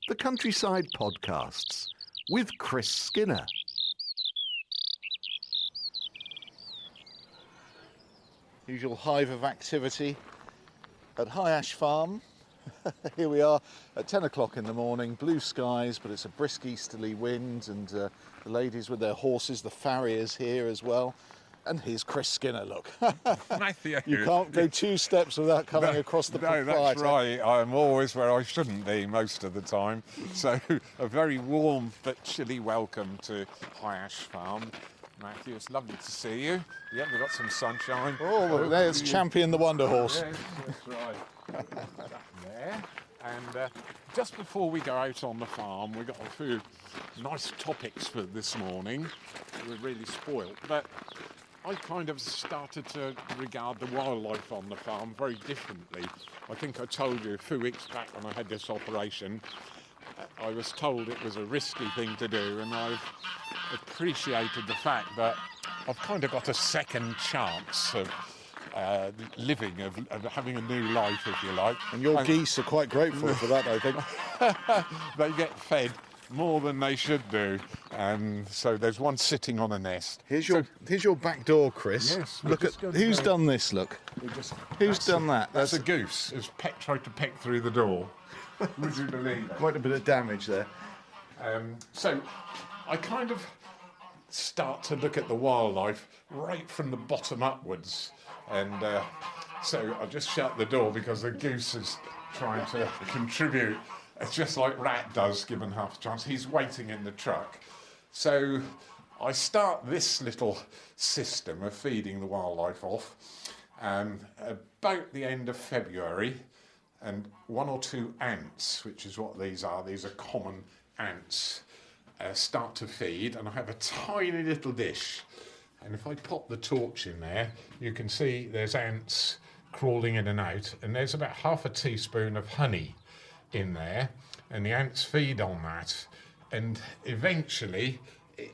the Countryside Podcasts with Chris Skinner. Usual hive of activity at High Ash Farm. Here we are at 10 o'clock in the morning, blue skies, but it's a brisk easterly wind, and the ladies with their horses, the farriers here as well. And here's Chris Skinner, look. Matthew. You can't go 2 steps without coming across the proprietor. No, that's right. I'm always where I shouldn't be most of the time. So a very warm but chilly welcome to High Ash Farm. Matthew, it's lovely to see you. Yeah, we've got some sunshine. Oh, well, there's Champion the Wonder Horse. Yes, that's right. There. And just before we go out on the farm, we've got a few nice topics for this morning. We're really spoilt, but I kind of started to regard the wildlife on the farm very differently. I think I told you a few weeks back when I had this operation, I was told it was a risky thing to do, and I've appreciated the fact that I've kind of got a second chance of living, of having a new life, if you like. And your geese are quite grateful for that, I think. They get fed more than they should do, and so there's one sitting on a nest. Here's your back door, Chris. Yes. Look at who's done this. Look, who's done that? That's a goose. It's tried to peck through the door. Would you believe it? Quite a bit of damage there. So I kind of start to look at the wildlife right from the bottom upwards, and so I just shut the door because the goose is trying to contribute. It's just like Rat does, given half a chance. He's waiting in the truck. So I start this little system of feeding the wildlife off about the end of February, and 1 or 2 ants, which is what these are common ants, start to feed, and I have a tiny little dish. And if I pop the torch in there, you can see there's ants crawling in and out, and there's about half a teaspoon of honey in there, and the ants feed on that, and eventually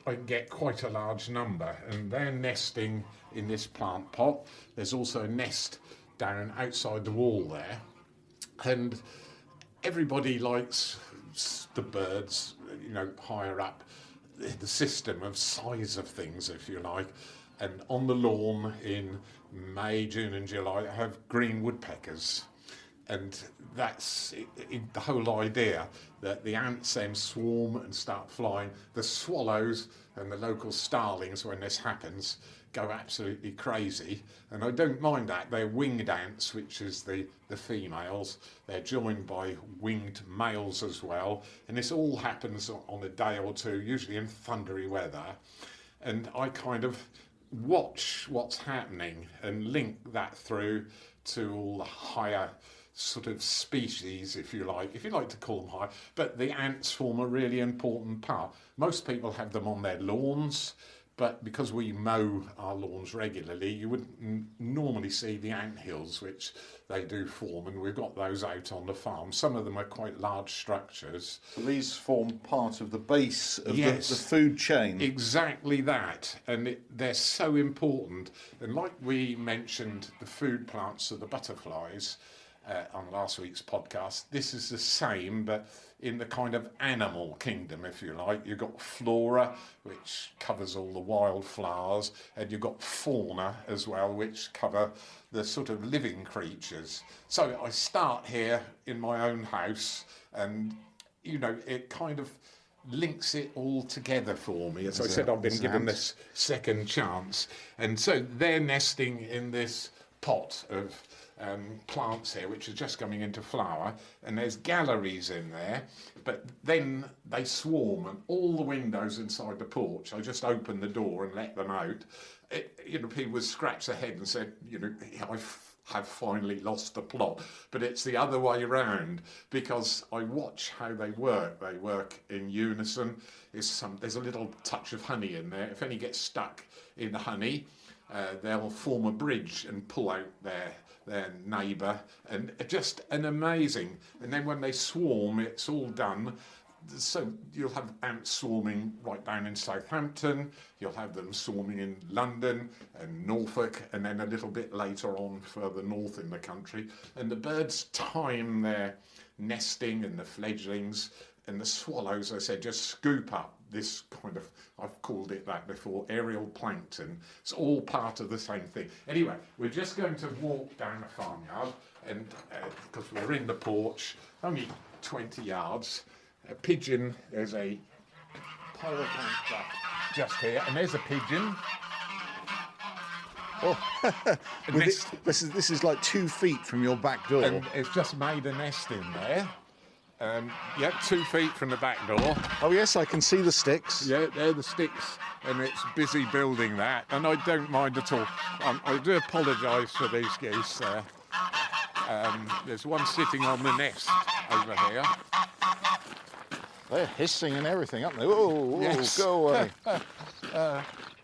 I get quite a large number, and they're nesting in this plant pot. There's also a nest down outside the wall there, and everybody likes the birds, higher up the system of size of things, if you like. And on the lawn in May, June and July I have green woodpeckers. And that's the whole idea, that the ants then swarm and start flying. The swallows and the local starlings, when this happens, go absolutely crazy. And I don't mind that. They're winged ants, which is the females. They're joined by winged males as well. And this all happens on a day or two, usually in thundery weather. And I kind of watch what's happening and link that through to all the higher sort of species, if you like to call them high, but the ants form a really important part. Most people have them on their lawns, but because we mow our lawns regularly, you wouldn't normally see the ant hills, which they do form, and we've got those out on the farm. Some of them are quite large structures. So these form part of the base of the food chain. Exactly that, and they're so important. And like we mentioned, the food plants of the butterflies on last week's podcast, this is the same, but in the kind of animal kingdom, if you like. You've got flora, which covers all the wildflowers, and you've got fauna as well, which cover the sort of living creatures. So I start here in my own house, and it kind of links it all together for me. As I said, I've been given this second chance, and so they're nesting in this pot of plants here, which are just coming into flower, and there's galleries in there, but then they swarm, and all the windows inside the porch, I just open the door and let them out. People would scratch their head and said, I have finally lost the plot, but it's the other way around, because I watch how they work. They work in unison. There's a little touch of honey in there. If any gets stuck in the honey, they'll form a bridge and pull out their neighbour, and just an amazing. And then when they swarm, it's all done. So you'll have ants swarming right down in Southampton, you'll have them swarming in London and Norfolk, and then a little bit later on further north in the country. And the birds time their nesting and the fledglings And the swallows, I said, just scoop up this kind of, I've called it that before, aerial plankton. It's all part of the same thing. Anyway, we're just going to walk down the farmyard, and because we're in the porch, only 20 yards. A pigeon, there's a polyplank just here, and there's a pigeon. Oh, this is like 2 feet from your back door. And it's just made a nest in there. 2 feet from the back door. Oh yes, I can see the sticks. Yeah, they're the sticks, and it's busy building that, and I don't mind at all. I do apologise for these geese there. There's one sitting on the nest over here. They're hissing and everything, aren't they? Oh, Yes. Go away.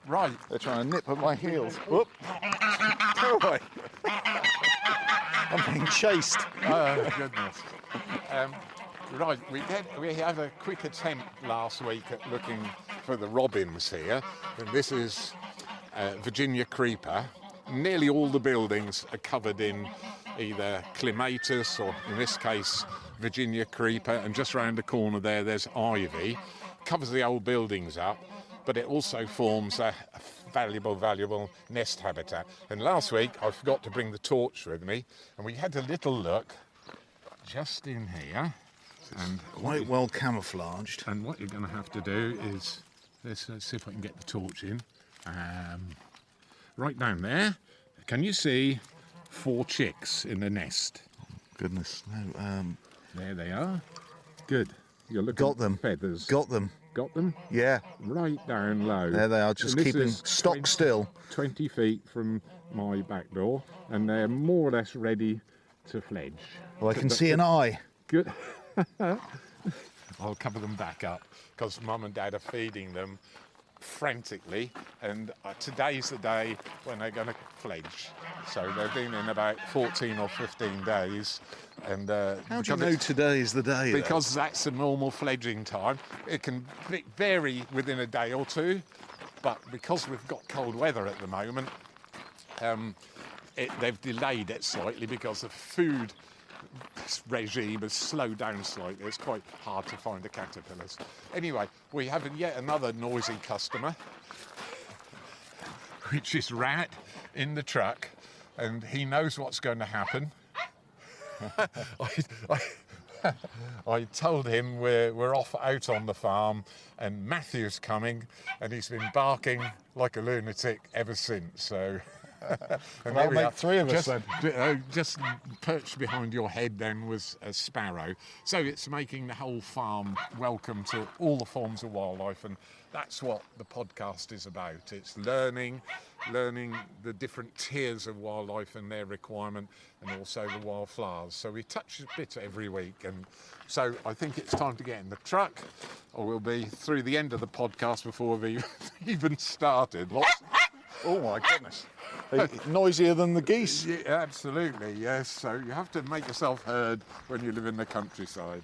Right. They're trying to nip at my heels. Whoop. Go away. I'm being chased. Oh, goodness. Right, we had a quick attempt last week at looking for the robins here, and this is Virginia creeper. Nearly all the buildings are covered in either clematis or, in this case, Virginia creeper, and just round the corner there's ivy. Covers the old buildings up, but it also forms a valuable nest habitat. And last week I forgot to bring the torch with me, and we had a little look just in here. And Quite well camouflaged. And what you're going to have to do is, let's see if I can get the torch in. Right down there, can you see 4 chicks in the nest? Goodness, no. There they are. Good. You're looking Got them. at feathers. Got them. Got them? Yeah. Right down low. There they are, just And this keeping is stock still. 20 feet from my back door, and they're more or less ready to fledge. Well, I can see an eye. Good. I'll cover them back up because Mum and Dad are feeding them frantically, and today's the day when they're going to fledge. So they've been in about 14 or 15 days. And how do you know today is the day? Because that's the normal fledging time. It can vary within a day or two, but because we've got cold weather at the moment, they've delayed it slightly because the food regime has slowed down slightly. It's quite hard to find the caterpillars. Anyway, we have yet another noisy customer, which is Rat in the truck, and he knows what's going to happen. I told him we're off out on the farm, and Matthew's coming, and he's been barking like a lunatic ever since. So. And that'll make 3 of us then. Just perched behind your head then was a sparrow. So it's making the whole farm welcome to all the forms of wildlife, and that's what the podcast is about. It's learning the different tiers of wildlife and their requirement, and also the wildflowers. So we touch a bit every week, and so I think it's time to get in the truck, or we'll be through the end of the podcast before we've even started. Oh my goodness. Noisier than the geese. Yeah, absolutely, yes. So you have to make yourself heard when you live in the countryside.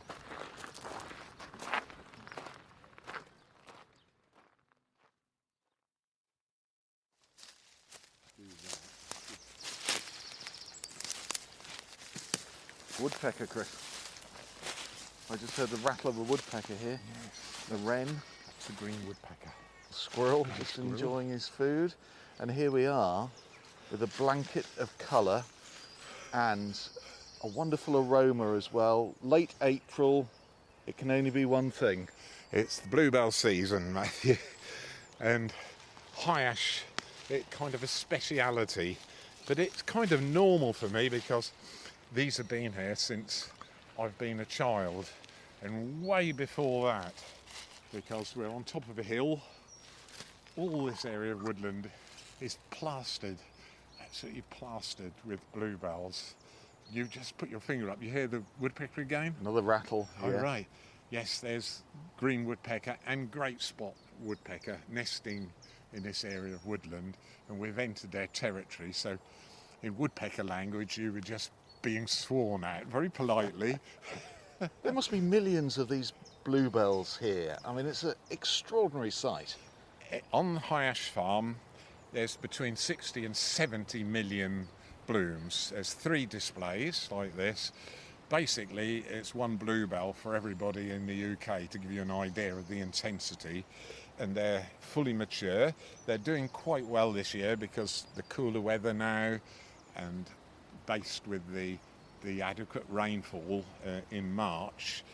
Woodpecker, Chris. I just heard the rattle of a woodpecker here. Yes. The wren. It's a green woodpecker. Squirrel just enjoying his food. And here we are with a blanket of colour and a wonderful aroma as well. Late April, it can only be one thing. It's the bluebell season, Matthew. And high ash, it's kind of a speciality, but it's kind of normal for me because these have been here since I've been a child, and way before that, because we're on top of a hill. All this area of woodland is plastered, absolutely plastered with bluebells. You just put your finger up, you hear the woodpecker again? Another rattle. Oh, right. Yes, there's green woodpecker and great spot woodpecker nesting in this area of woodland, and we've entered their territory. So in woodpecker language, you were just being sworn at very politely. There must be millions of these bluebells here. I mean, it's an extraordinary sight. On the High Ash Farm, there's between 60 and 70 million blooms. There's 3 displays like this, basically it's one bluebell for everybody in the UK, to give you an idea of the intensity. And they're fully mature. They're doing quite well this year because the cooler weather now, and based with the adequate rainfall in March,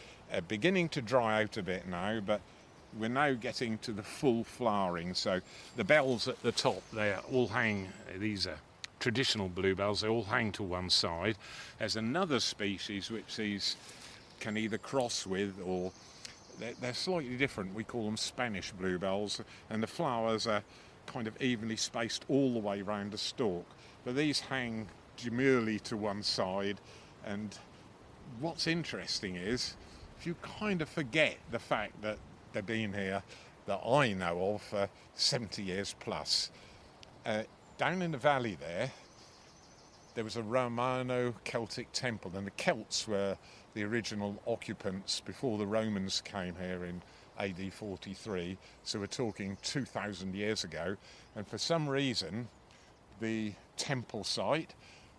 beginning to dry out a bit now, but we're now getting to the full flowering. So the bells at the top, they all hang, these are traditional bluebells, they all hang to one side. There's another species which these can either cross with, or they're slightly different. We call them Spanish bluebells, and the flowers are kind of evenly spaced all the way around the stalk. But these hang demurely to one side, and what's interesting is if you kind of forget the fact that they've been here, that I know of, for 70 years plus. Down in the valley there was a Romano-Celtic temple, and the Celts were the original occupants before the Romans came here in AD 43, so we're talking 2,000 years ago. And for some reason, the temple site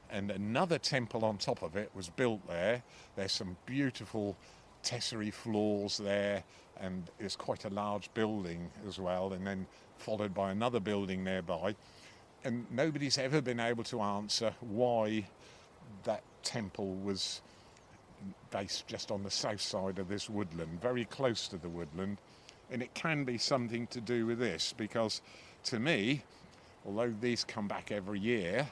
and another temple on top of it was built there. There's some beautiful tesserae floors there, and it's quite a large building as well, and then followed by another building nearby. And nobody's ever been able to answer why that temple was based just on the south side of this woodland, very close to the woodland. And it can be something to do with this, because to me, although these come back every year,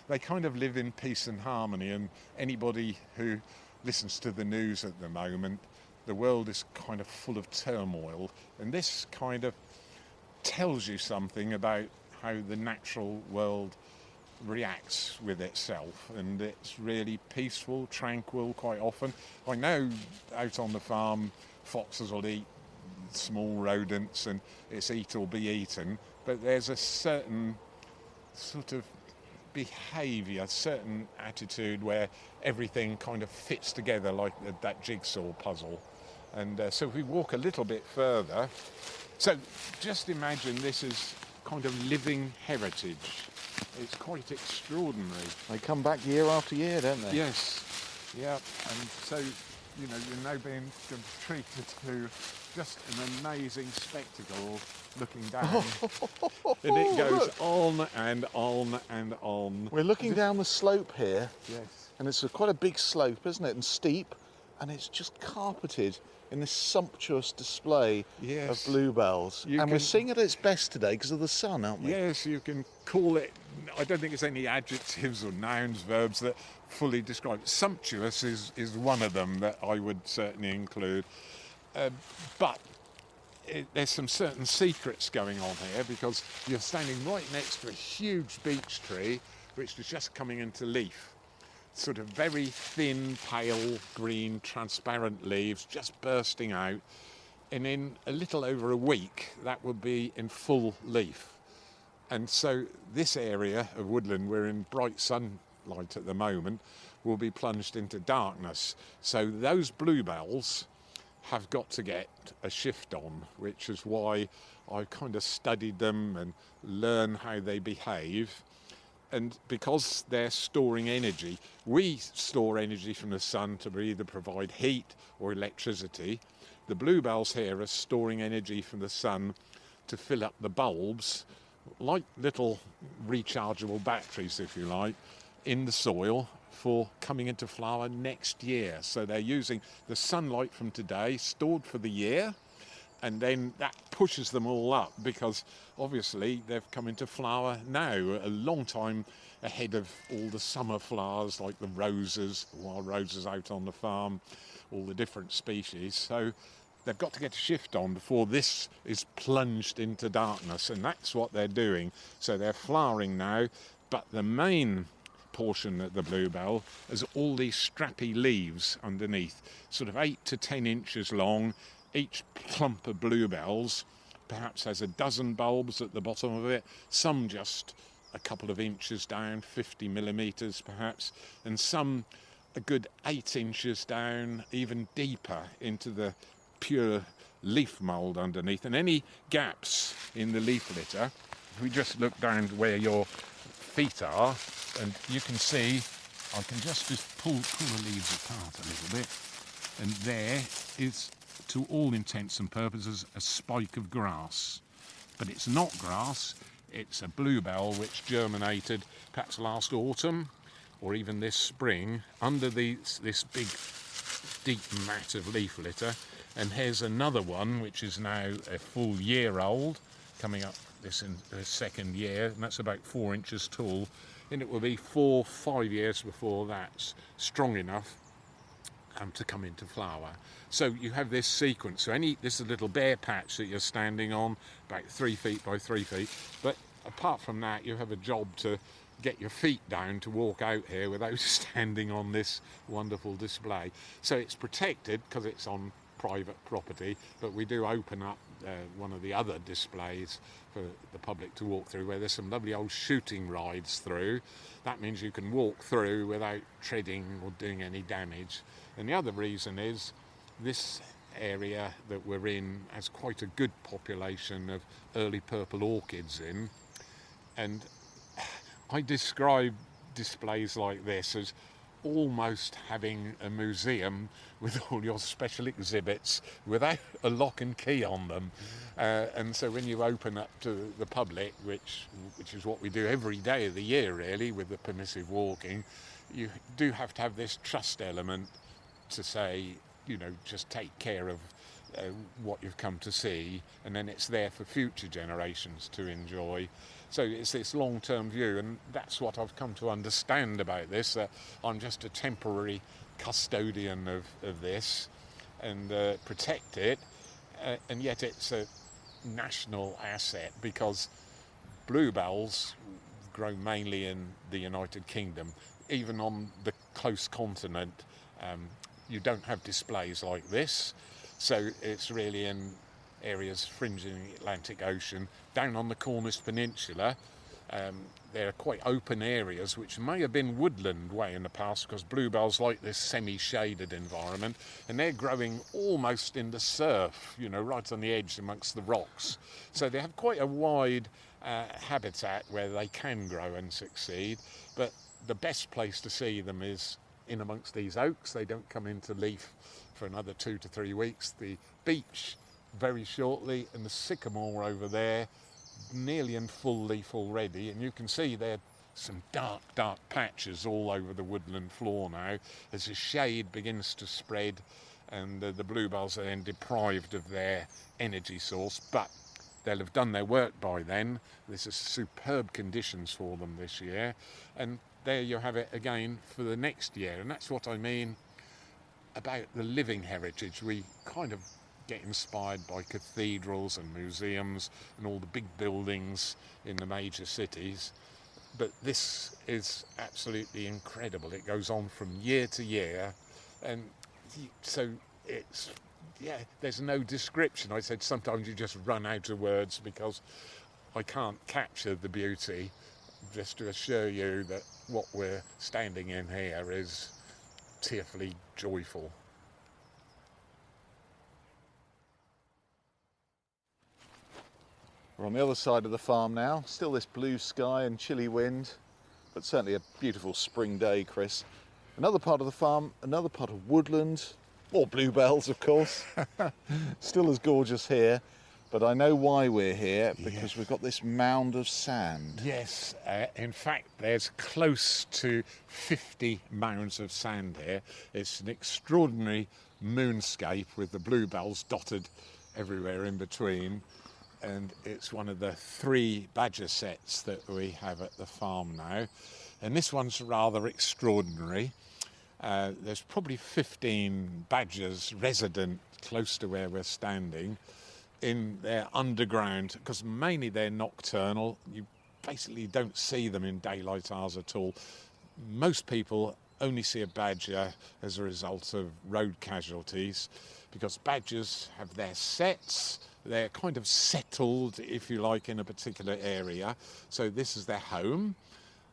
they kind of live in peace and harmony. And anybody who listens to the news at the moment, the world is kind of full of turmoil, and this kind of tells you something about how the natural world reacts with itself, and it's really peaceful, tranquil quite often. I know out on the farm foxes will eat small rodents and it's eat or be eaten, but there's a certain sort of behaviour, certain attitude where everything kind of fits together like that jigsaw puzzle. And so if we walk a little bit further, so just imagine this is kind of living heritage. It's quite extraordinary. They come back year after year, don't they? Yes, yeah, and so, you know, you're now being treated to just an amazing spectacle looking down. And it goes on and on and on. We're looking down the slope here, Yes. and it's quite a big slope, isn't it, and steep, and it's just carpeted in this sumptuous display of bluebells. And we're seeing it at its best today because of the sun, aren't we? Yes, you can call it, I don't think there's any adjectives or nouns, verbs that fully describe it. Sumptuous is one of them that I would certainly include. But there's some certain secrets going on here, because you're standing right next to a huge beech tree which is just coming into leaf. Sort of very thin, pale green, transparent leaves just bursting out, and in a little over a week that will be in full leaf. And so this area of woodland, we're in bright sunlight at the moment, will be plunged into darkness. So those bluebells have got to get a shift on, which is why I kind of studied them and learn how they behave. And because they're storing energy, we store energy from the sun to either provide heat or electricity. The bluebells here are storing energy from the sun to fill up the bulbs, like little rechargeable batteries, if you like, in the soil for coming into flower next year. So they're using the sunlight from today, stored for the year, and then that pushes them all up, because obviously they've come into flower now, a long time ahead of all the summer flowers like the roses, wild roses out on the farm, all the different species. So they've got to get a shift on before this is plunged into darkness, and that's what they're doing. So they're flowering now, but the main portion of the bluebell has all these strappy leaves underneath, sort of 8 to 10 inches long. Each clump of bluebells perhaps has a dozen bulbs at the bottom of it, some just a couple of inches down, 50 millimetres perhaps, and some a good 8 inches down, even deeper into the pure leaf mould underneath. And any gaps in the leaf litter, if we just look down where your feet are, and you can see I can just pull the leaves apart a little bit, and there is, to all intents and purposes, a spike of grass. But it's not grass, it's a bluebell which germinated perhaps last autumn or even this spring under this big deep mat of leaf litter. And here's another one which is now a full year old, coming up this in the second year, and that's about 4 inches tall, and it will be 4-5 years before that's strong enough to come into flower. So you have this sequence. So this is a little bare patch that you're standing on, about 3 feet by 3 feet. But apart from that, you have a job to get your feet down to walk out here without standing on this wonderful display. So it's protected because it's on private property, but we do open up one of the other displays for the public to walk through, where there's some lovely old shooting rides through. That means you can walk through without treading or doing any damage. And the other reason is this area that we're in has quite a good population of early purple orchids in, and I describe displays like this as almost having a museum with all your special exhibits without a lock and key on them. And so when you open up to the public, which is what we do every day of the year really with the permissive walking, you do have to have this trust element to say, just take care of what you've come to see, and then it's there for future generations to enjoy. So it's this long-term view, and that's what I've come to understand about this, that I'm just a temporary custodian of this and protect it, and yet it's a national asset because bluebells grow mainly in the United Kingdom. Even on the close continent, you don't have displays like this, so it's really in areas fringing the Atlantic Ocean. Down on the Cornish Peninsula, there are quite open areas which may have been woodland way in the past, because bluebells like this semi-shaded environment, and they're growing almost in the surf, right on the edge amongst the rocks. So they have quite a wide habitat where they can grow and succeed, but the best place to see them is in amongst these oaks. They don't come into leaf for another 2 to 3 weeks. The beech very shortly, and the sycamore over there nearly in full leaf already, and you can see there some dark patches all over the woodland floor now as the shade begins to spread, and the bluebells are then deprived of their energy source, but they'll have done their work by then. This is superb conditions for them this year, and there you have it again for the next year. And that's what I mean about the living heritage. We kind of get inspired by cathedrals and museums and all the big buildings in the major cities, but this is absolutely incredible. It goes on from year to year, and so it's, there's no description. I said sometimes you just run out of words because I can't capture the beauty, just to assure you that what we're standing in here is tearfully joyful. We're on the other side of the farm now. Still this blue sky and chilly wind, but certainly a beautiful spring day, Chris. Another part of the farm, another part of woodland, more bluebells, of course. Still as gorgeous here, but I know why we're here, because we've got this mound of sand. Yes, in fact, there's close to 50 mounds of sand here. It's an extraordinary moonscape with the bluebells dotted everywhere in between. And it's one of the 3 badger sets that we have at the farm now. And this one's rather extraordinary. There's probably 15 badgers resident close to where we're standing in their underground, because mainly they're nocturnal. You basically don't see them in daylight hours at all. Most people only see a badger as a result of road casualties, because badgers have their sets. They're kind of settled, if you like, in a particular area. So this is their home,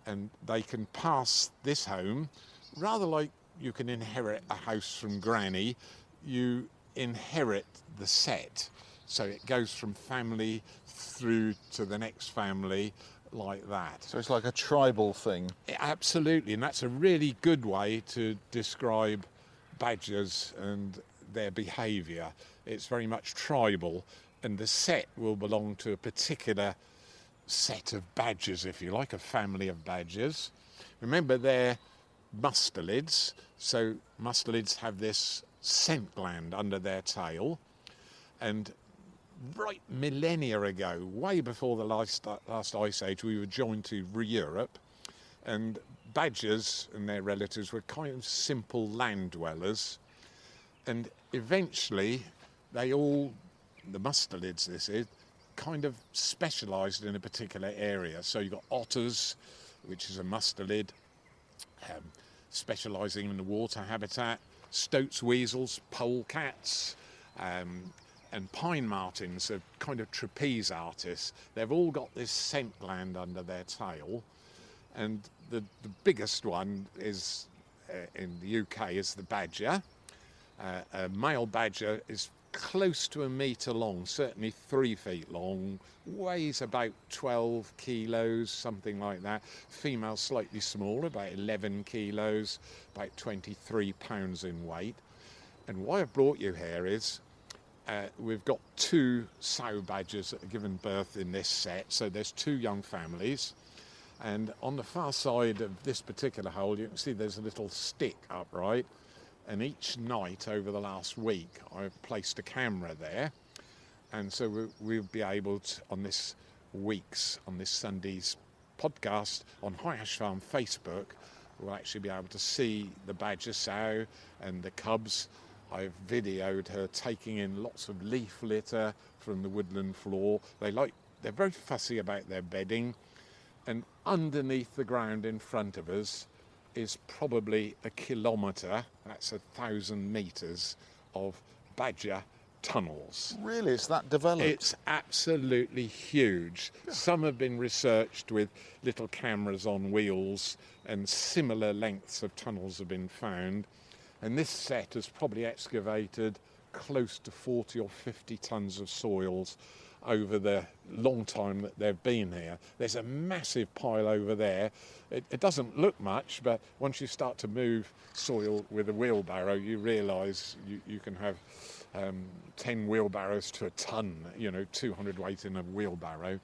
and they can pass this home, rather like you can inherit a house from granny. You inherit the set. So it goes from family through to the next family, like that. So it's like a tribal thing. Absolutely, and that's a really good way to describe badgers and their behaviour. It's very much tribal, and the set will belong to a particular set of badgers, if you like, a family of badgers. Remember, they're mustelids, so mustelids have this scent gland under their tail, and right millennia ago, way before the last ice age, we were joined to Europe, and badgers and their relatives were kind of simple land dwellers, and eventually they all, the mustelids this is, kind of specialised in a particular area. So you've got otters, which is a mustelid, specialising in the water habitat, stoats weasels, polecats, and pine martins are kind of trapeze artists. They've all got this scent gland under their tail, and the biggest one is in the UK is the badger. A male badger is close to 1 metre long, certainly 3 feet long, weighs about 12 kilos, something like that. Female slightly smaller, about 11 kilos, about 23 pounds in weight. And why I've brought you here is we've got 2 sow badgers that have given birth in this set, so there's 2 young families. And on the far side of this particular hole, you can see there's a little stick upright. And each night over the last week, I've placed a camera there. And so we'll be able to, on this Sunday's podcast on High Ash Farm Facebook, we'll actually be able to see the badger sow and the cubs. I've videoed her taking in lots of leaf litter from the woodland floor. They're very fussy about their bedding. And underneath the ground in front of us is probably 1 kilometre, that's 1,000 metres, of badger tunnels. Really, it's that developed? It's absolutely huge. Some have been researched with little cameras on wheels, and similar lengths of tunnels have been found. And this set has probably excavated close to 40 or 50 tonnes of soils over the long time that they've been here. There's a massive pile over there. It doesn't look much, but once you start to move soil with a wheelbarrow, you realise you can have 10 wheelbarrows to a tonne, 200 weight in a wheelbarrow.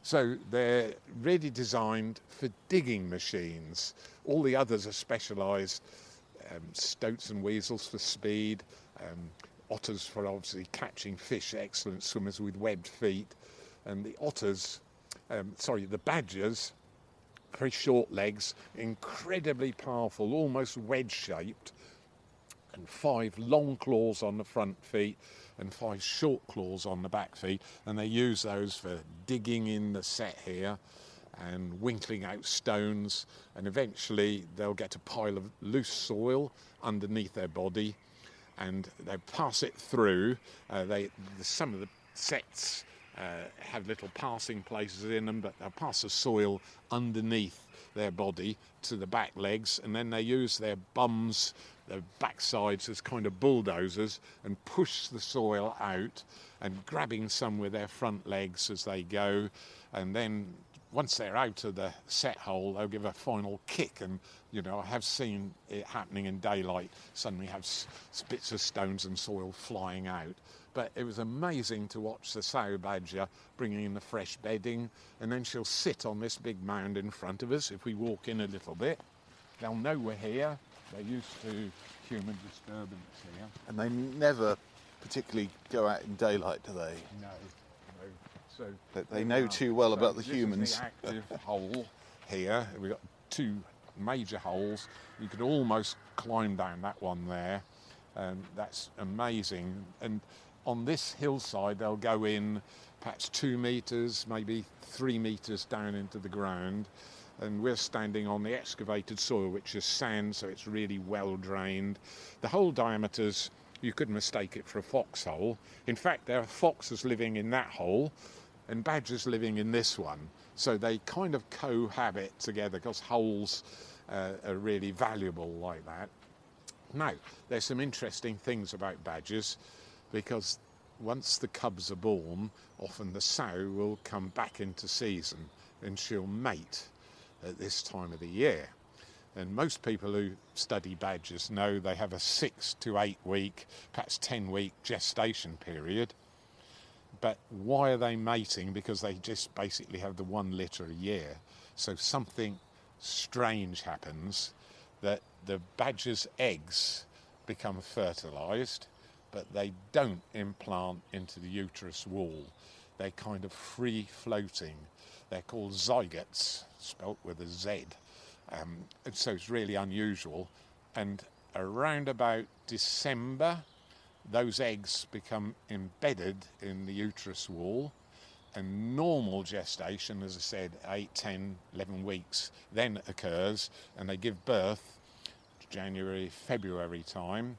So they're really designed for digging machines. All the others are specialised, stoats and weasels for speed, otters for obviously catching fish, excellent swimmers with webbed feet, and the badgers, very short legs, incredibly powerful, almost wedge-shaped, and 5 long claws on the front feet and 5 short claws on the back feet, and they use those for digging in the set here and winkling out stones, and eventually they'll get a pile of loose soil underneath their body, and they pass it through. Some of the sets have little passing places in them, but they'll pass the soil underneath their body to the back legs, and then they use their bums, their backsides as kind of bulldozers, and push the soil out, and grabbing some with their front legs as they go, and then once they're out of the set hole, they'll give a final kick, and I have seen it happening in daylight. Suddenly have bits of stones and soil flying out. But it was amazing to watch the sow badger bringing in the fresh bedding, and then she'll sit on this big mound in front of us. If we walk in a little bit, they'll know we're here. They're used to human disturbance here. And they never particularly go out in daylight, do they? No. So they know too well about the humans. This is the active hole here. We've got 2 major holes. You could almost climb down that one there, and that's amazing. And on this hillside, they'll go in perhaps 2 metres, maybe 3 metres down into the ground, and we're standing on the excavated soil, which is sand, so it's really well drained. The hole diameters, you could mistake it for a foxhole. In fact, there are foxes living in that hole and badgers living in this one, so they kind of cohabit together because holes are really valuable like that. Now, there's some interesting things about badgers, because once the cubs are born, often the sow will come back into season, and she'll mate at this time of the year. And most people who study badgers know they have a 6 to 8 week, perhaps 10-week gestation period. But why are they mating? Because they just basically have the 1 litter a year. So something strange happens, that the badger's eggs become fertilised, but they don't implant into the uterus wall. They're kind of free floating. They're called zygotes, spelt with a Z. And so it's really unusual. And around about December, those eggs become embedded in the uterus wall, and normal gestation, as I said, 8, 10, 11 weeks then occurs, and they give birth January, February time,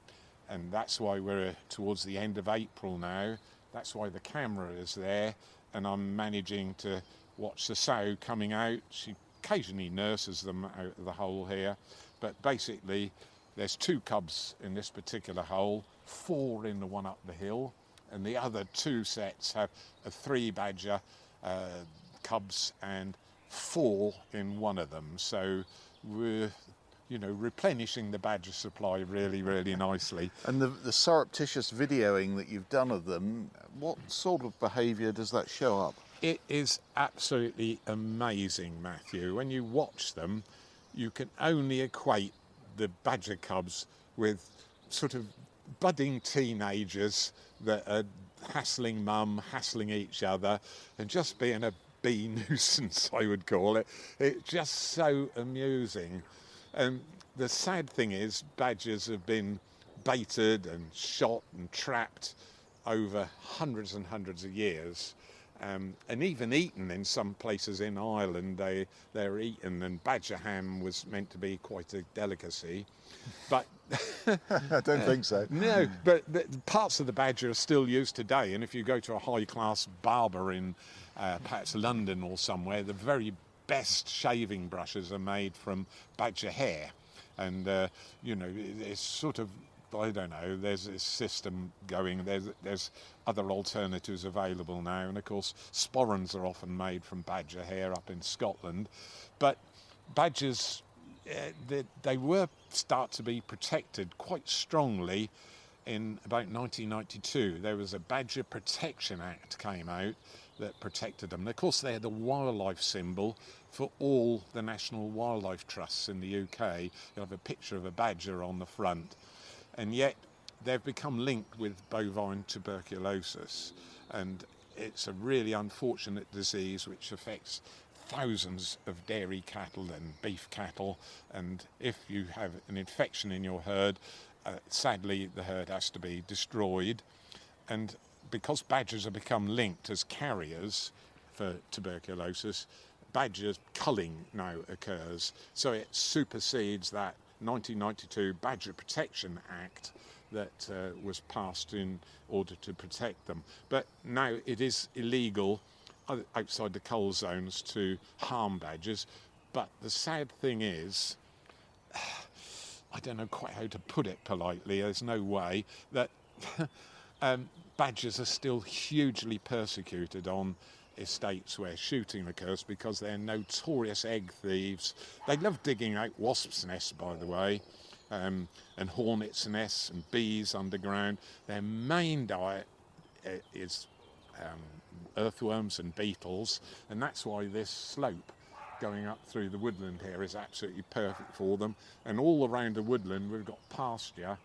and that's why we're towards the end of April now. That's why the camera is there, and I'm managing to watch the sow coming out. She occasionally nurses them out of the hole here, but basically there's 2 cubs in this particular hole, 4 in the one up the hill, and the other 2 sets have 3 badger cubs and 4 in one of them. So we're, replenishing the badger supply really, really nicely. And the surreptitious videoing that you've done of them, what sort of behaviour does that show up? It is absolutely amazing, Matthew. When you watch them, you can only equate the badger cubs with sort of budding teenagers that are hassling mum, hassling each other, and just being a bee nuisance, I would call it. It's just so amusing. And the sad thing is, badgers have been baited and shot and trapped over hundreds and hundreds of years. And even eaten in some places in Ireland. They're eaten, and badger ham was meant to be quite a delicacy. But I don't think so. No, but parts of the badger are still used today. And if you go to a high-class barber in perhaps London or somewhere, the very best shaving brushes are made from badger hair. And, it's sort of, I don't know, there's this system going, there's other alternatives available now, and of course sporrans are often made from badger hair up in Scotland. But badgers, they were start to be protected quite strongly in about 1992. There was a Badger Protection Act came out that protected them. And of course they're the wildlife symbol for all the national wildlife trusts in the UK. You'll have a picture of a badger on the front. And yet they've become linked with bovine tuberculosis, and it's a really unfortunate disease which affects thousands of dairy cattle and beef cattle, and if you have an infection in your herd, sadly the herd has to be destroyed. And because badgers have become linked as carriers for tuberculosis, badger culling now occurs, so it supersedes that 1992 Badger Protection Act that was passed in order to protect them. But now it is illegal outside the cull zones to harm badgers. But the sad thing is, I don't know quite how to put it politely, there's no way, that badgers are still hugely persecuted on estates where shooting occurs because they're notorious egg thieves. They love digging out wasps' nests, by the way, and hornets' nests and bees underground. Their main diet is earthworms and beetles, and that's why this slope going up through the woodland here is absolutely perfect for them. And all around the woodland we've got pasture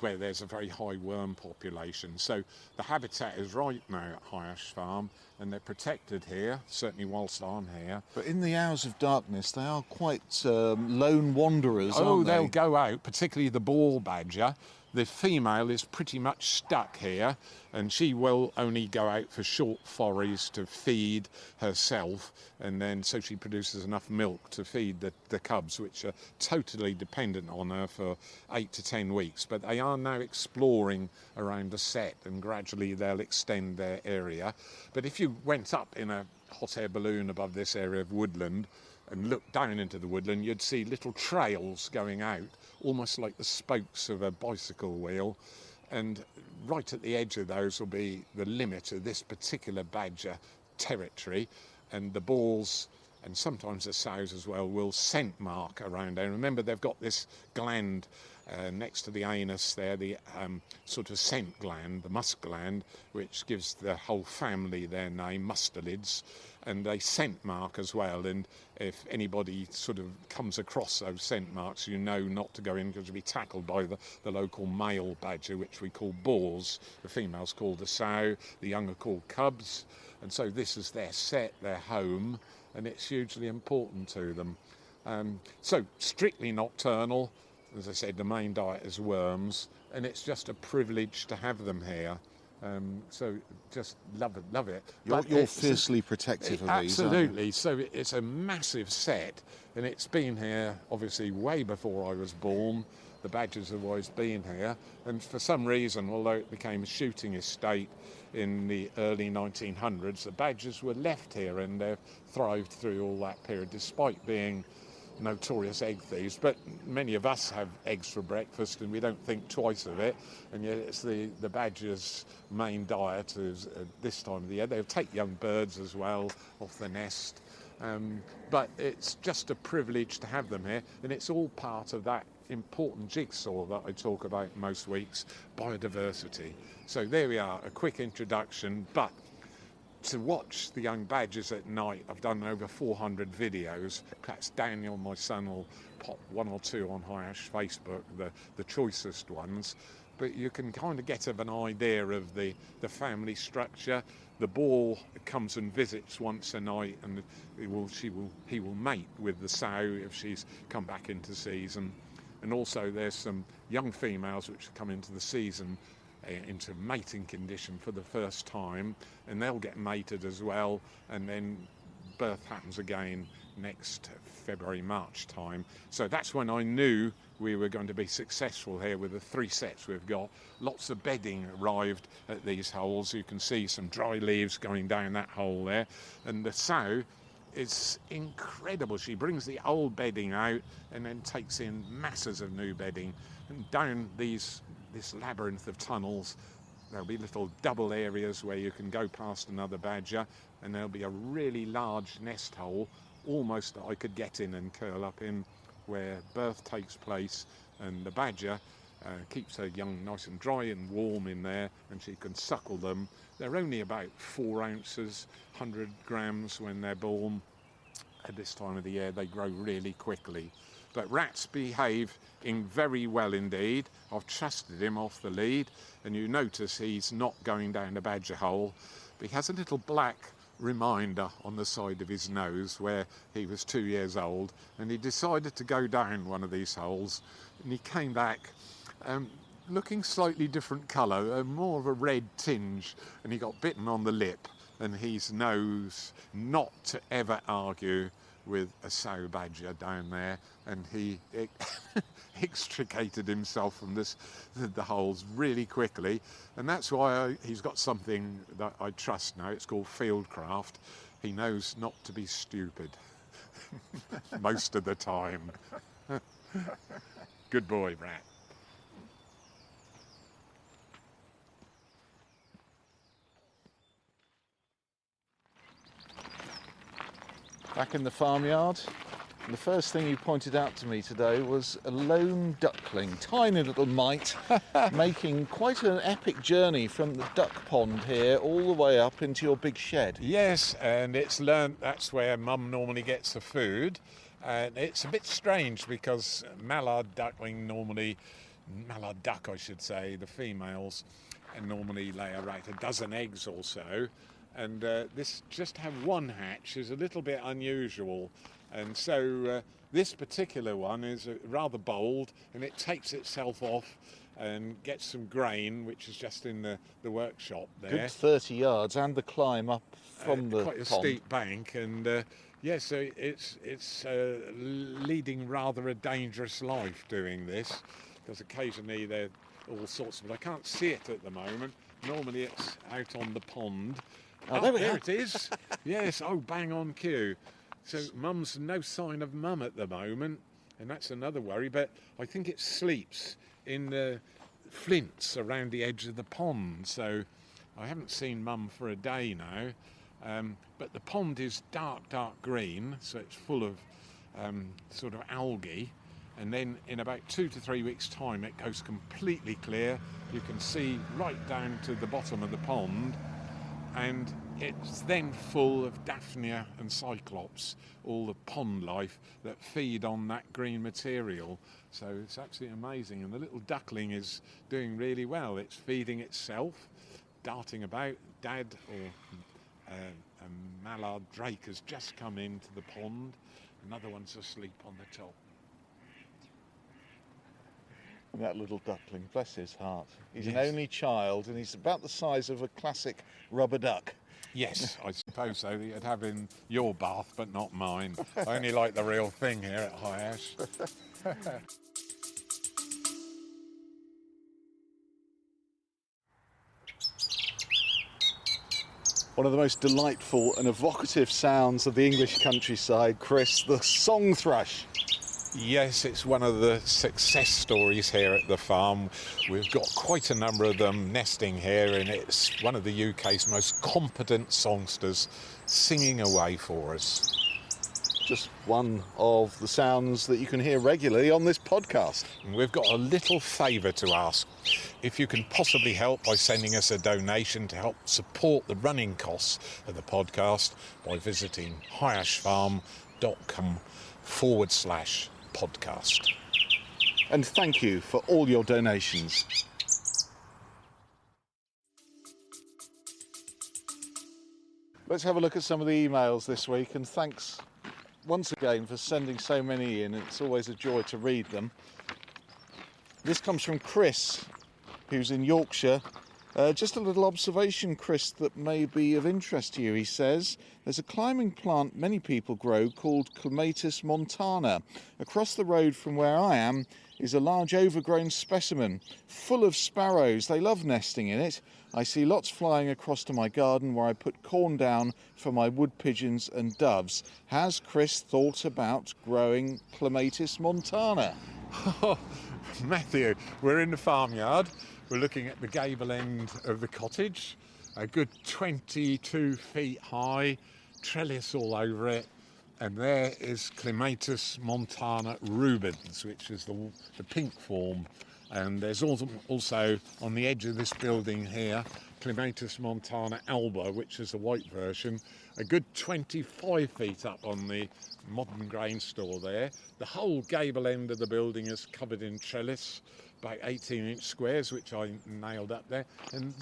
where there's a very high worm population. So the habitat is right now at High Ash Farm, and they're protected here, certainly whilst I'm here. But in the hours of darkness, they are quite lone wanderers, aren't they? They'll go out, particularly the ball badger. The female is pretty much stuck here, and she will only go out for short forays to feed herself, and then so she produces enough milk to feed the cubs, which are totally dependent on her for 8 to 10 weeks. But they are now exploring around the set, and gradually they'll extend their area. But if you went up in a hot air balloon above this area of woodland and looked down into the woodland, you'd see little trails going out, almost like the spokes of a bicycle wheel, and right at the edge of those will be the limit of this particular badger territory. and the bulls and sometimes the sows as well will scent mark around there. Remember, they've got this gland next to the anus there, the sort of scent gland, the musk gland, which gives the whole family their name, mustelids, and they scent mark as well. And if anybody sort of comes across those scent marks, you know not to go in because you'll be tackled by the local male badger, which we call boars. The female's called the sow, the young are called cubs, and so this is their set, their home, and it's hugely important to them. So strictly nocturnal. As I said, the main diet is worms, and it's just a privilege to have them here. So just love it. You're fiercely protective of these, aren't you? Absolutely. So it's a massive set, and it's been here obviously way before I was born. The badgers have always been here, and for some reason, although it became a shooting estate in the early 1900s, the badgers were left here, and they've thrived through all that period, despite being notorious egg thieves. But many of us have eggs for breakfast and we don't think twice of it, and yet it's the badger's main diet is this time of the year. They'll take young birds as well off the nest, but it's just a privilege to have them here, and it's all part of that important jigsaw that I talk about most weeks, biodiversity. So there we are, a quick introduction, but to watch the young badgers at night, I've done over 400 videos. Perhaps Daniel, my son, will pop one or two on High Ash Facebook, the choicest ones. But you can kind of get an idea of the family structure. The boar comes and visits once a night, and he will mate with the sow if she's come back into season. And also there's some young females which come into the season into mating condition for the first time, and they'll get mated as well, and then birth happens again next February, March time. So that's when I knew we were going to be successful here with the 3 sets we've got. Lots of bedding arrived at these holes. You can see some dry leaves going down that hole there, and the sow is incredible. She brings the old bedding out and then takes in masses of new bedding, and down this labyrinth of tunnels there'll be little double areas where you can go past another badger, and there'll be a really large nest hole almost that I could get in and curl up in, where birth takes place, and the badger keeps her young nice and dry and warm in there, and she can suckle them. They're only about 4 ounces, 100 grams when they're born. At this time of the year they grow really quickly. But Rat's behaving very well indeed. I've trusted him off the lead, and you notice he's not going down the badger hole. But he has a little black reminder on the side of his nose where he was 2 years old, and he decided to go down one of these holes, and he came back looking slightly different colour, more of a red tinge, and he got bitten on the lip, and he knows not to ever argue with a sow badger down there, and he extricated himself from the holes really quickly, and that's why he's got something that I trust now. It's called fieldcraft. He knows not to be stupid most of the time. Good boy, Rat. Back in the farmyard, and the first thing you pointed out to me today was a lone duckling, tiny little mite, making quite an epic journey from the duck pond here all the way up into your big shed. Yes, and it's learnt that's where Mum normally gets the food, and it's a bit strange because mallard duck I should say, the females, and normally lay about a dozen eggs or so. And this just have one hatch is a little bit unusual, and so this particular one is rather bold, and it takes itself off and gets some grain, which is just in the workshop there. Good 30 yards, and the climb up from the quite a pond. steep bank, and so it's leading rather a dangerous life doing this, because occasionally there are all sorts of, but I can't see it at the moment. Normally it's out on the pond. Oh, there we there are. it is. Yes, bang on cue. So Mum's no sign of Mum at the moment, and that's another worry, but I think it sleeps in the flints around the edge of the pond, so I haven't seen Mum for a day now. But the pond is dark green, so it's full of sort of algae. And then in about 2 to 3 weeks' time, it goes completely clear. You can see right down to the bottom of the pond, and it's then full of Daphnia and Cyclops, all the pond life that feed on that green material. So it's absolutely amazing. And the little duckling is doing really well. It's feeding itself, darting about. Dad, or a mallard drake, has just come into the pond. Another one's asleep on the top. That little duckling, bless his heart. He's Yes. an only child, and he's about the size of a classic rubber duck. Yes, I suppose so. You'd have in your bath, but not mine. I only like the real thing here at High Ash. One of the most delightful and evocative sounds of the English countryside, Chris, the song thrush. Yes, it's one of the success stories here at the farm. We've got quite a number of them nesting here, and it's one of the UK's most competent songsters singing away for us. Just one of the sounds that you can hear regularly on this podcast. And we've got a little favour to ask. If you can possibly help by sending us a donation to help support the running costs of the podcast by visiting highashfarm.com/podcast. And thank you for all your donations. Let's have a look at some of the emails this week, and thanks once again for sending so many in. It's always a joy to read them. This comes from Chris, who's in Yorkshire. Just a little observation, Chris, that may be of interest to you. He says, there's a climbing plant many people grow called Clematis montana. Across the road from where I am is a large overgrown specimen full of sparrows. They love nesting in it. I see lots flying across to my garden where I put corn down for my wood pigeons and doves. Has Chris thought about growing Clematis montana? Oh, Matthew, we're in the farmyard. We're looking at the gable end of the cottage, a good 22 feet high, trellis all over it, and there is Clematis montana rubens, which is the pink form. And there's also on the edge of this building here, Clematis montana alba, which is the white version, a good 25 feet up on the modern grain store there. The whole gable end of the building is covered in trellis, about 18-inch squares, which I nailed up there. And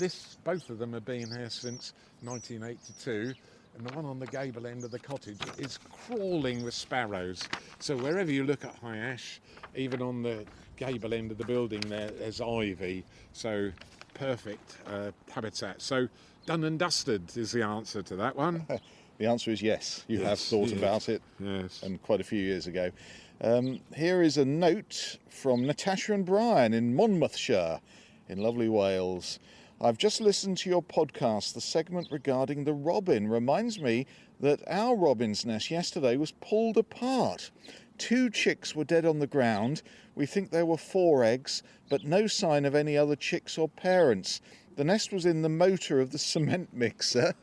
both of them have been here since 1982. And the one on the gable end of the cottage is crawling with sparrows. So wherever you look at High Ash, even on the gable end of the building there's ivy. So perfect habitat. So done and dusted is the answer to that one. The answer is yes. You have thought about it, yes, and quite a few years ago. Here is a note from Natasha and Brian in Monmouthshire, in lovely Wales. I've just listened to your podcast. The segment regarding the robin reminds me that our robin's nest yesterday was pulled apart. 2 chicks were dead on the ground. We think there were 4 eggs, but no sign of any other chicks or parents. The nest was in the motor of the cement mixer.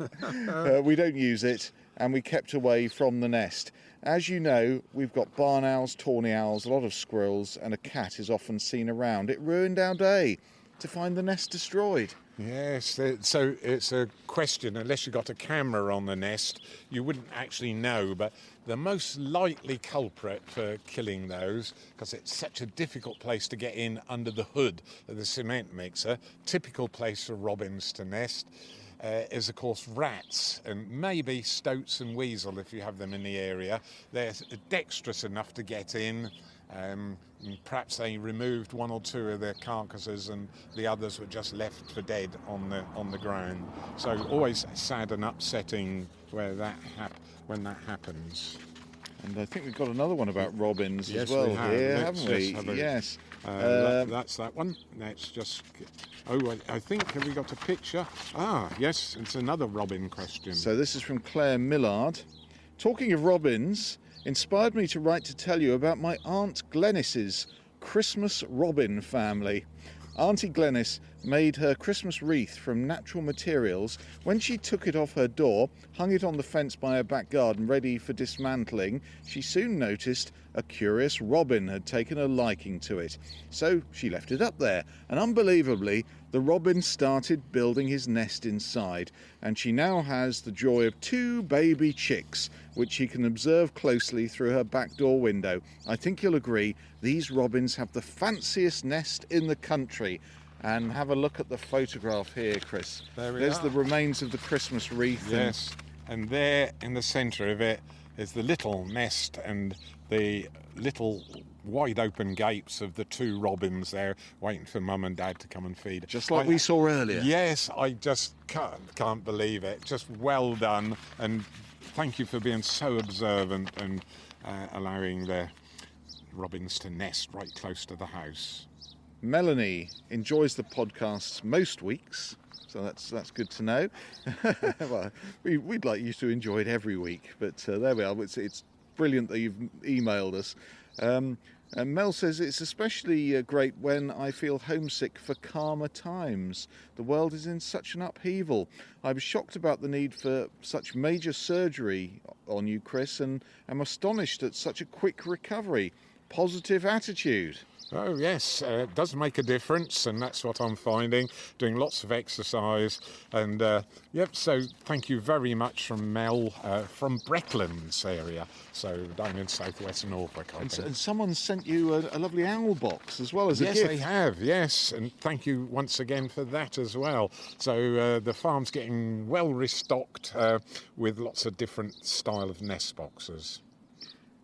We don't use it, and we kept away from the nest. As you know, we've got barn owls, tawny owls, a lot of squirrels, and a cat is often seen around. It ruined our day to find the nest destroyed. Yes, so it's a question, unless you got a camera on the nest, you wouldn't actually know, but the most likely culprit for killing those, because it's such a difficult place to get in under the hood of the cement mixer, typical place for robins to nest, is of course rats, and maybe stoats and weasel if you have them in the area. They're dexterous enough to get in. Perhaps they removed 1 or 2 of their carcasses and the others were just left for dead on the ground. So always sad and upsetting when that happens. And I think we've got another one about robins Yes, as well we have. here, Let's haven't we? just have a- Yes. That's that one. Let's just... Oh, I think, have we got a picture? Ah, yes, it's another robin question. So this is from Claire Millard. Talking of robins, inspired me to write to tell you about my Aunt Glennis's Christmas robin family. Auntie Glennis made her Christmas wreath from natural materials. When she took it off her door, hung it on the fence by her back garden ready for dismantling, she soon noticed a curious robin had taken a liking to it. So she left it up there, and unbelievably, the robin started building his nest inside, and she now has the joy of 2 baby chicks, which she can observe closely through her back door window. I think you'll agree, these robins have the fanciest nest in the country. And have a look at the photograph here, Chris. There's the remains of the Christmas wreath. Yes, and there in the centre of it is the little nest and the little wide open gapes of the 2 robins there waiting for Mum and Dad to come and feed. Just like we saw earlier. Yes, I just can't believe it. Just well done, and thank you for being so observant and allowing the robins to nest right close to the house. Melanie enjoys the podcasts most weeks, so that's good to know. Well, we'd like you to enjoy it every week, but there we are. It's brilliant that you've emailed us. And Mel says, it's especially great when I feel homesick for calmer times. The world is in such an upheaval. I was shocked about the need for such major surgery on you, Chris, and am astonished at such a quick recovery. Positive attitude. Oh yes, it does make a difference, and that's what I'm finding, doing lots of exercise. And so thank you very much from Mel from Brecklands area, so down in southwest Norfolk, I think. And someone sent you a lovely owl box as well as a gift. Yes, they have, yes, and thank you once again for that as well. So the farm's getting well restocked with lots of different style of nest boxes.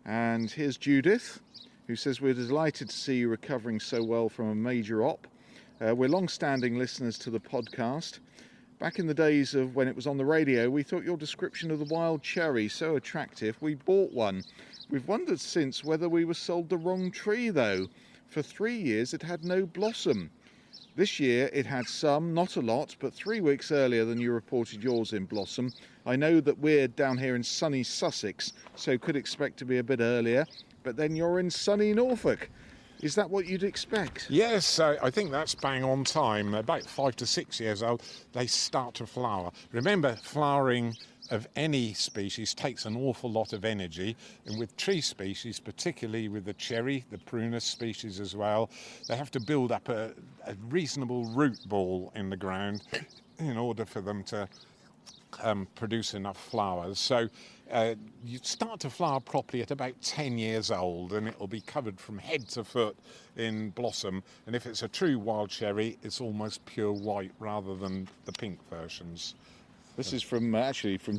And here's Judith, who says, we're delighted to see you recovering so well from a major op. We're long-standing listeners to the podcast. Back in the days of when it was on the radio, we thought your description of the wild cherry so attractive, we bought one. We've wondered since whether we were sold the wrong tree, though. For 3 years, it had no blossom. This year, it had some, not a lot, but 3 weeks earlier than you reported yours in blossom. I know that we're down here in sunny Sussex, so could expect to be a bit earlier. But then you're in sunny Norfolk. Is that what you'd expect? Yes, I think that's bang on time. About 5 to 6 years old, they start to flower. Remember, flowering of any species takes an awful lot of energy, and with tree species, particularly with the cherry, the prunus species as well, they have to build up a reasonable root ball in the ground in order for them to produce enough flowers. So you start to flower properly at about 10 years old, and it'll be covered from head to foot in blossom. And if it's a true wild cherry, it's almost pure white rather than the pink versions. This is from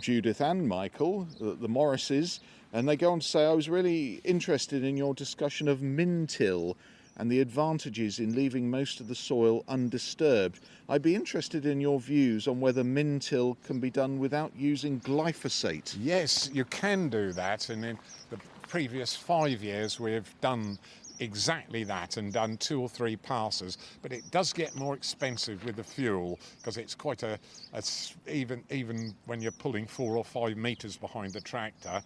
Judith and Michael, the Morrises, and they go on to say, I was really interested in your discussion of min-till and the advantages in leaving most of the soil undisturbed. I'd be interested in your views on whether min-till can be done without using glyphosate. Yes, you can do that, and in the previous 5 years we've done exactly that and done 2 or 3 passes, but it does get more expensive with the fuel because it's quite even when you're pulling 4 or 5 metres behind the tractor,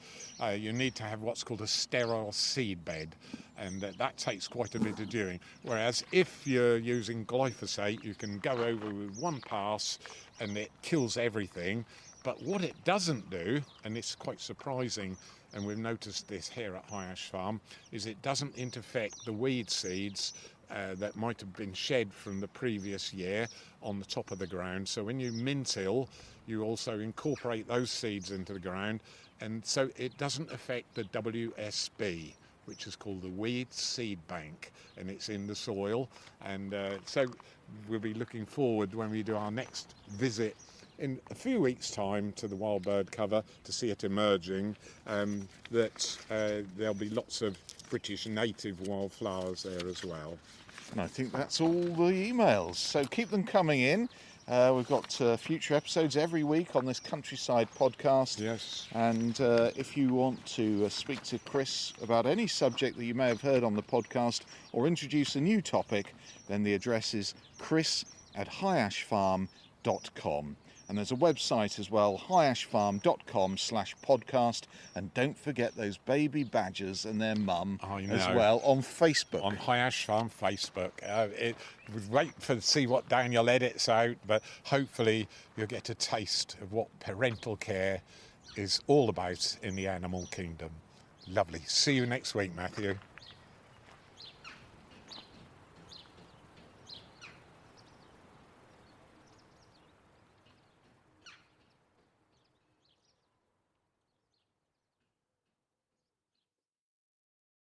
you need to have what's called a sterile seed bed, and that takes quite a bit of doing. Whereas if you're using glyphosate, you can go over with 1 pass and it kills everything. But what it doesn't do, and it's quite surprising, and we've noticed this here at High Ash Farm, is it doesn't infect the weed seeds that might have been shed from the previous year on the top of the ground. So when you min-till, you also incorporate those seeds into the ground, and so it doesn't affect the WSB, which is called the weed seed bank, and it's in the soil. And so we'll be looking forward when we do our next visit in a few weeks' time to the wild bird cover to see it emerging, that there'll be lots of British native wildflowers there as well. And I think that's all the emails, so keep them coming in. We've got future episodes every week on this Countryside podcast. Yes. And if you want to speak to Chris about any subject that you may have heard on the podcast or introduce a new topic, then the address is chris@highashfarm.com. And there's a website as well, highashfarm.com/podcast. And don't forget those baby badgers and their mum as well on Facebook. On High Ash Farm Facebook. Wait to see what Daniel edits out, but hopefully you'll get a taste of what parental care is all about in the animal kingdom. Lovely. See you next week, Matthew.